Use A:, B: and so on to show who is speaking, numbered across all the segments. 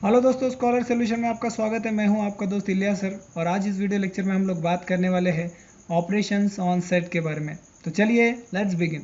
A: Hello दोस्तों, scholar solution में आपका स्वागत है। मैं हूं आपका दोस्त इलिया सर और आज इस वीडियो लेक्चर में हम लोग बात करने वाले हैं ऑपरेशंस ऑन सेट के बारे में। तो चलिए लेट्स बिगिन।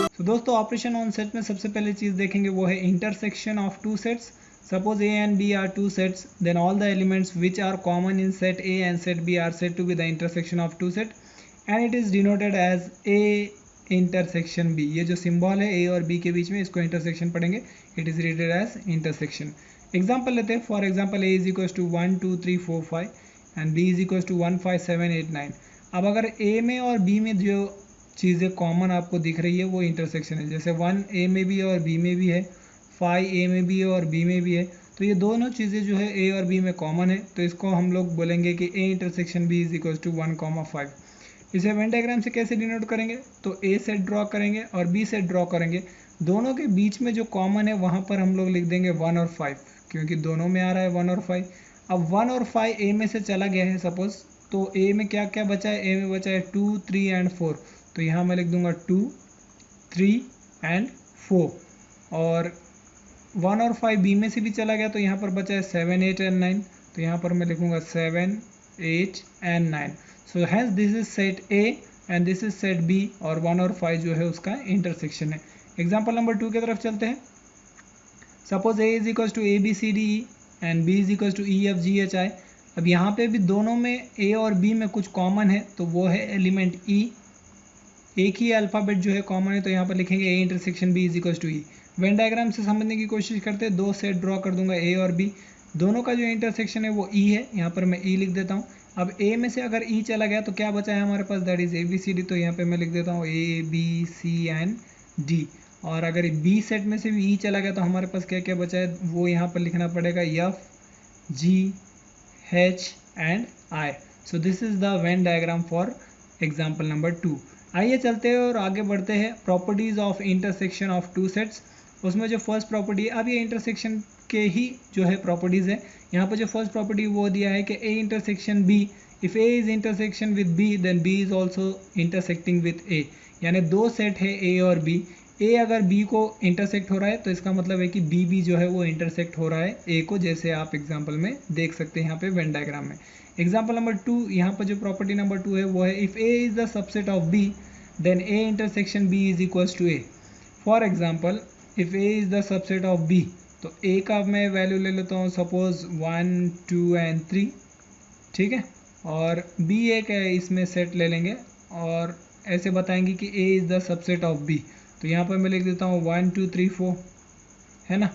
A: तो दोस्तों, ऑपरेशन ऑन सेट में सबसे पहले चीज़ देखेंगे वो है intersection of two sets. Suppose A and B are two sets, then all the elements which are common in set A and set B are said to be the intersection of two set and it is denoted as A intersection B. ये जो symbol है ए और B के बीच में, इसको intersection पढ़ेंगे, it is rated as intersection. Example लेते हैं। For example A is equal to 1 2 3 4 5 and B is equal to 1 5 7 8 9। अब अगर ए में और बी में जो चीज़ें कॉमन आपको दिख रही है वो इंटरसेक्शन है। जैसे 1 ए में भी है और बी में भी है, 5 ए में भी है और बी में भी है, तो ये दोनों चीज़ें जो है ए और बी में कॉमन है, तो इसको हम लोग बोलेंगे कि A intersection B is equal to 1,5। इसे वेन डायग्राम से कैसे डिनोट करेंगे? तो ए सेट ड्रॉ करेंगे और बी सेट ड्रॉ करेंगे। दोनों के बीच में जो कॉमन है वहाँ पर हम लोग लिख देंगे 1 और 5, क्योंकि दोनों में आ रहा है 1 और 5। अब 1 और 5 ए में से चला गया है सपोज, तो ए में क्या क्या बचा है? ए में बचा है 2 3 एंड 4, तो यहाँ मैं लिख दूंगा 2 3 एंड 4। और 1 और 5 बी में से भी चला गया, तो यहाँ पर बचा है 7 8 एंड 9, तो यहाँ पर मैं लिखूंगा 7 8 and 9। So has this is set A and this is set B और 1 और 5 जो है उसका इंटरसेक्शन है। एग्जाम्पल नंबर 2 की तरफ चलते हैं। Suppose A is equal to A B C D E and B is equal to E F G H I. अब यहाँ पे भी दोनों में ए और बी में कुछ कॉमन है, तो वो है एलिमेंट ई। एक ही अल्फ़ाबेट जो है कॉमन है, तो यहाँ पर लिखेंगे A intersection B is equal to E. Venn diagram से समझने की कोशिश करते हैं। दो सेट ड्रॉ कर दूंगा ए और बी, दोनों का जो इंटरसेक्शन है वो ई है, यहाँ पर मैं ई लिख देता हूँ। अब ए में से अगर ई चला गया तो क्या बचा है हमारे पास? That is A B C D, तो यहाँ पे मैं लिख देता हूँ A B C and D. और अगर बी सेट में से भी ई चला गया तो हमारे पास क्या क्या बचा है वो यहाँ पर लिखना पड़ेगा, F G H and I. So this is the Venn diagram for example number 2। आइए चलते हैं और आगे बढ़ते हैं। Properties of intersection of two sets, उसमें जो फर्स्ट प्रॉपर्टी है, अब ये इंटरसेक्शन के ही जो है प्रॉपर्टीज़ है। यहाँ पर जो फर्स्ट प्रॉपर्टी वो दिया है कि A intersection B, if A is intersection with B then B is also intersecting with A. यानी दो सेट है ए और बी, ए अगर बी को इंटरसेक्ट हो रहा है तो इसका मतलब है कि बी भी जो है वो इंटरसेक्ट हो रहा है ए को, जैसे आप एग्जाम्पल में देख सकते हैं यहाँ पे वेन डायग्राम में। एग्जाम्पल नंबर 2, यहाँ पर जो प्रॉपर्टी नंबर 2 है वो है if A is the subset of B then A intersection B is equals to A. For example if A is the subset of B, तो ए का मैं वैल्यू ले लेता हूँ सपोज 1 2 एंड 3, ठीक है, और बी एक है इसमें सेट ले लेंगे और ऐसे बताएंगे कि A is the subset of B. तो यहाँ पर मैं लिख देता हूँ 1 2 3 4, है ना।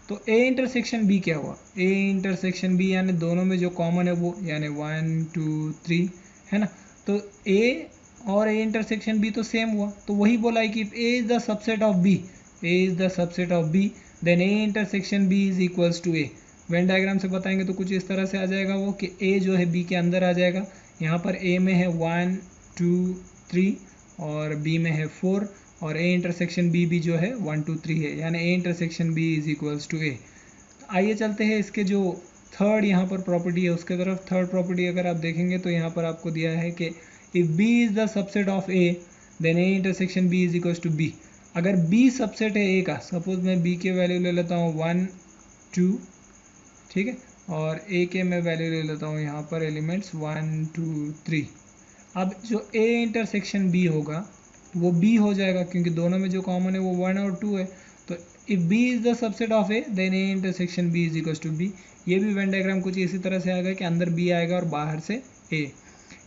A: तो ए इंटरसेक्शन बी क्या हुआ? ए इंटरसेक्शन बी यानी दोनों में जो कॉमन है वो, यानी 1 2 3, है ना। तो ए और ए इंटरसेक्शन बी तो सेम हुआ, तो वही बोला है कि A is the subset of B, A is the subset of B then A intersection B is equals to A. Venn diagram से बताएंगे तो कुछ इस तरह से आ जाएगा वो कि ए जो है बी के अंदर आ जाएगा। यहाँ पर ए में है 1 2 3 और बी में है 4 और ए इंटरसेक्शन बी भी जो है 1 2 3 है, यानी A intersection B is equals to A. आइए चलते हैं इसके जो थर्ड यहाँ पर प्रॉपर्टी है उसके तरफ। थर्ड प्रॉपर्टी अगर आप देखेंगे तो यहाँ पर आपको दिया है कि if B is the subset of A then A intersection B is equals to B. अगर बी सबसेट है ए का, सपोज मैं बी के वैल्यू ले लेता हूँ 1 2, ठीक है, और ए के मैं वैल्यू ले लेता हूँ यहाँ पर एलिमेंट्स 1 2 3। अब जो ए इंटरसेक्शन बी होगा वो बी हो जाएगा, क्योंकि दोनों में जो कॉमन है वो 1 और 2 है। तो if B is the subset of A then A intersection B is equals to B. ये भी वेन डायग्राम कुछ इसी तरह से आएगा कि अंदर बी आएगा और बाहर से ए।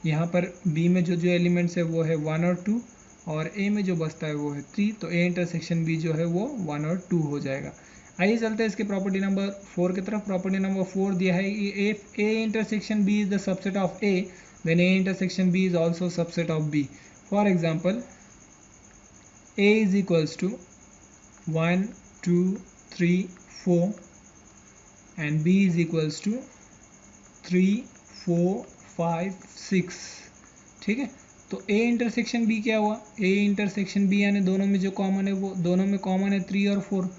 A: यहाँ पर बी में जो जो एलिमेंट्स है वो है 1 और 2 और ए में जो बचता है वो है 3, तो ए इंटरसेक्शन बी जो है वो 1 और 2 हो जाएगा। आइए चलते हैं इसके प्रॉपर्टी नंबर 4 की तरफ। प्रॉपर्टी नंबर 4 दिया है कि if A intersection B is the subset of A then A intersection B is also subset of B. For example a is equals to 1 2 3 4 and b is equals to 3 4 5 6, ठीक है। तो a intersection b क्या हुआ? a intersection b यानी दोनों में जो common है वो, दोनों में कॉमन है 3 और 4,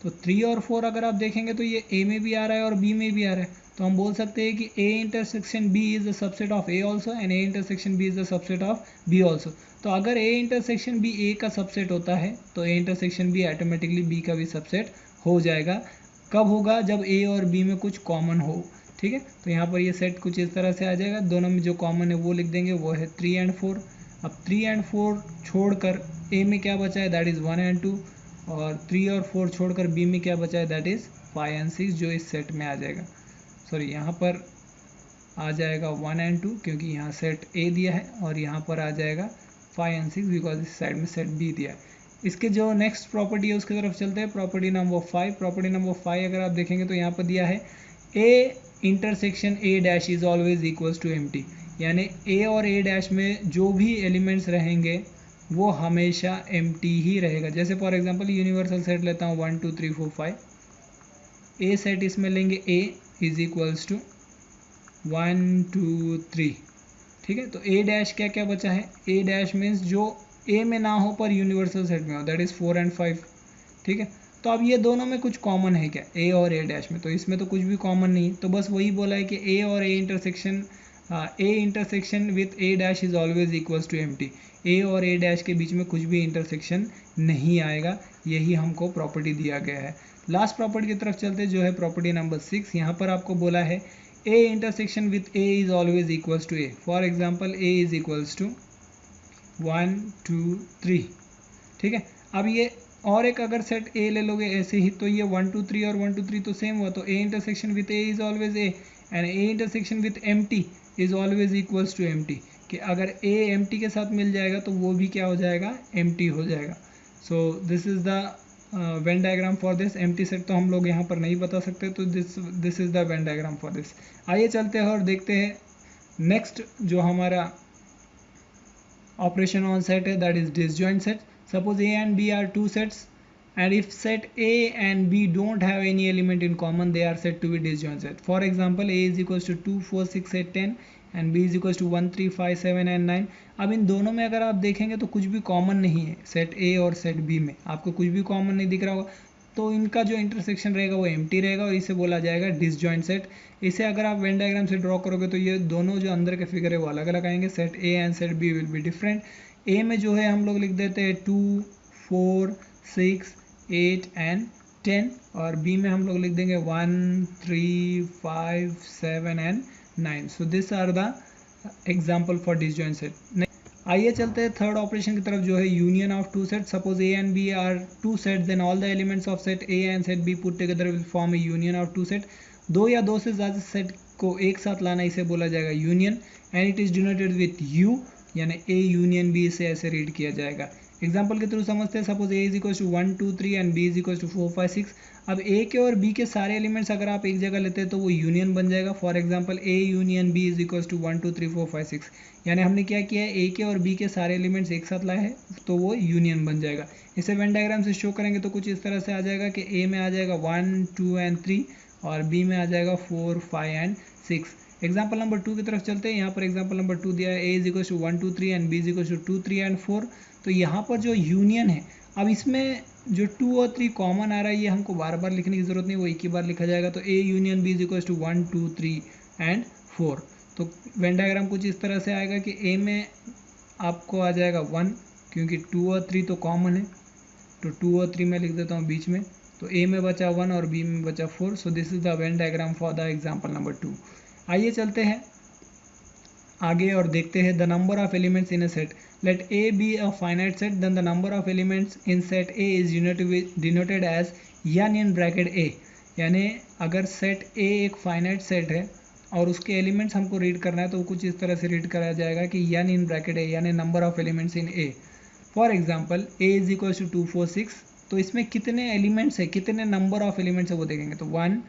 A: तो 3 और 4 अगर आप देखेंगे तो ये a में भी आ रहा है और b में भी आ रहा है, तो हम बोल सकते हैं कि a intersection b is the subset of a also and a intersection b is the subset of b also. तो अगर ए इंटरसेक्शन बी ए का सबसेट होता है तो A intersection B automatically B का भी सबसेट हो जाएगा। कब होगा? जब ए और बी में कुछ कॉमन हो। ठीक है, तो यहाँ पर ये सेट कुछ इस तरह से आ जाएगा। दोनों में जो कॉमन है वो लिख देंगे, वो है 3 एंड 4। अब 3 एंड 4 छोड़कर ए में क्या बचा है, दैट इज़ 1 एंड 2, और 3 और 4 छोड़कर बी में क्या बचा है, दैट इज़ 5 एंड 6, जो इस सेट में आ जाएगा। सॉरी, यहाँ पर आ जाएगा 1 एंड 2 क्योंकि यहाँ सेट ए दिया है, और यहाँ पर आ जाएगा 5 एंड 6 बिकॉज इस साइड में सेट बी दिया है। इसके जो नेक्स्ट प्रॉपर्टी है उसकी तरफ चलते हैं। Property number 5। प्रॉपर्टी नंबर 5 अगर आप देखेंगे तो यहाँ पर दिया है A intersection A dash is always equals to empty, यानी ए और ए डैश में जो भी एलिमेंट्स रहेंगे वो हमेशा एम्प्टी ही रहेगा। जैसे फॉर एग्जांपल यूनिवर्सल सेट लेता हूँ 1 2 3 4 5, ए सेट इसमें लेंगे ए इज इक्वल्स टू 1 2 3। ठीक है, तो ए डैश क्या क्या बचा है, ए डैश मीन्स जो ए में ना हो पर यूनिवर्सल सेट में हो, दैट इज़ 4 एंड 5। ठीक है, तो अब ये दोनों में कुछ कॉमन है क्या, ए और ए डैश में? तो इसमें तो कुछ भी कॉमन नहीं है, तो बस वही बोला है कि ए और A intersection with A dash is always equals to empty. A और ए डैश के बीच में कुछ भी इंटरसेक्शन नहीं आएगा, यही हमको प्रॉपर्टी दिया गया है। लास्ट प्रॉपर्टी की तरफ चलते जो है प्रॉपर्टी नंबर 6। यहाँ पर आपको बोला है A intersection with A is always equals to A. For example A is equals to 1 2 3। ठीक है, अब ये और एक अगर सेट ए ले लोगे ऐसे ही, तो ये 1 2 3 और 1 2 3 तो सेम हुआ, तो A intersection with A is always A and A intersection with empty is always equals to empty, कि अगर ए एम्प्टी के साथ मिल जाएगा तो वो भी क्या हो जाएगा, एम्प्टी हो जाएगा। सो this is the Venn diagram for this. Empty set तो हम लोग यहाँ पर नहीं बता सकते, तो this is the Venn diagram for this. आइए चलते हैं और देखते हैं नेक्स्ट जो हमारा operation on set है, that is disjoint set. Suppose A and B are two sets, and if set A and B don't have any element in common, they are said to be disjoint set. For example, A is equals to 2 4 6 8 10 and B is equals to 1 3 5 7 and 9. अब इन दोनों में अगर आप देखेंगे तो कुछ भी common नहीं है, सेट A और सेट B में आपको कुछ भी कॉमन नहीं दिख रहा होगा, तो इनका जो इंटरसेक्शन रहेगा वो एम्प्टी रहेगा और इसे बोला जाएगा डिसजॉइंट सेट। इसे अगर आप वेन डायग्राम से ड्रॉ करोगे तो ये दोनों जो अंदर के फिगर है वो अलग अलग आएंगे, set A and set B will be different. A में जो है हम लोग लिख देते हैं 2 4 6 8 एंड 10, और बी में हम लोग लिख देंगे 1 3 5 7 and 9। So this are the example for disjoint set. आइए चलते हैं थर्ड ऑपरेशन की तरफ जो है union of two set. Suppose A and B are two set, then all the elements of set A and set B put together will form a union of two set. दो या दो से ज़्यादा set को एक साथ लाना इसे बोला जाएगा union, and it is denoted with you, यानी ए यूनियन बी से ऐसे रीड किया जाएगा। एग्जाम्पल के थ्रू समझते हैं। Suppose A is equal to 1 2 3 and B is equal to 4 5 6। अब ए के और बी के सारे एलिमेंट्स अगर आप एक जगह लेते हैं तो वो यूनियन बन जाएगा। For example A union B is equal to 1 2 3 4 5 6, यानी हमने क्या किया है, ए के और बी के सारे एलिमेंट्स एक साथ लाए हैं तो वो यूनियन बन जाएगा। इसे वेन डायग्राम से शो करेंगे तो कुछ इस तरह से आ जाएगा कि ए में आ जाएगा 1 2 एंड 3 और बी में आ जाएगा 4 5 एंड 6। एग्जाम्पल नंबर 2 की तरफ चलते हैं। यहाँ पर एग्जाम्पल नंबर 2 दिया है, A is equal to 1 2 3 and B is equal to 2 3 and 4। तो यहाँ पर जो यूनियन है, अब इसमें जो 2 और 3 कॉमन आ रहा है ये हमको बार बार लिखने की जरूरत नहीं, वो एक ही बार लिखा जाएगा। तो A union B is equal to 1 2 3 and 4। तो वेन डायग्राम कुछ इस तरह से आएगा कि ए में आपको आ जाएगा 1, क्योंकि 2 और 3 तो कॉमन है, तो 2 और 3 मैं लिख देता हूँ बीच में, तो ए में बचा 1 और बी में बचा 4। So this is the Venn diagram for the example number 2। आइए चलते हैं आगे और देखते हैं the number of elements in a set. Let A be a finite set, then the number of elements in set A is denoted as n in bracket A. यानी अगर set ए एक फाइनाइट सेट है और उसके elements हमको read करना है तो कुछ इस तरह से रीड करा जाएगा कि n इन ब्रैकेट ए, यानी number of elements in A. For example A is equal to 2 4 6, तो इसमें कितने एलिमेंट्स है, कितने नंबर ऑफ एलिमेंट्स है वो देखेंगे, तो 1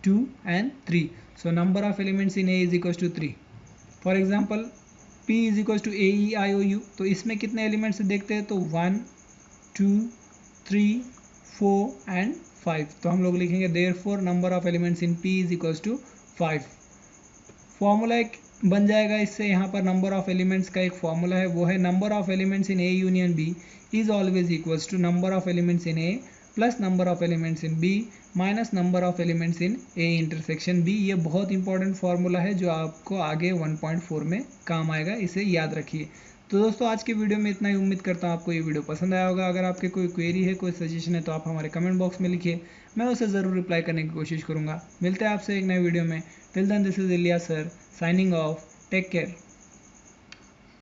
A: 2 and 3। So number of elements in A is equal to 3। For example P is equal to AEIOU, तो इसमें कितने एलिमेंट्स देखते हैं, तो 1 2 3 4 एंड 5। तो हम लोग लिखेंगे therefore number of elements in P is equal to 5। Formula एक बन जाएगा इससे, यहाँ पर नंबर ऑफ एलिमेंट्स का एक फॉर्मूला है, वो है number of elements in A union B is always equals to number of elements in A plus number of elements in B minus number of elements in A intersection B। ये बहुत important formula है जो आपको आगे 1.4 में काम आएगा, इसे याद रखिए। तो दोस्तों आज की वीडियो में इतना ही। उम्मीद करता हूँ आपको ये वीडियो पसंद आया होगा। अगर आपके कोई क्वेरी है, कोई सजेशन है तो आप हमारे कमेंट बॉक्स में लिखिए, मैं उसे ज़रूर रिप्लाई करने की कोशिश करूँगा। मिलते हैं आपसे एक नए वीडियो में। टिल देन दिस इज इलिया sir signing off. Take care.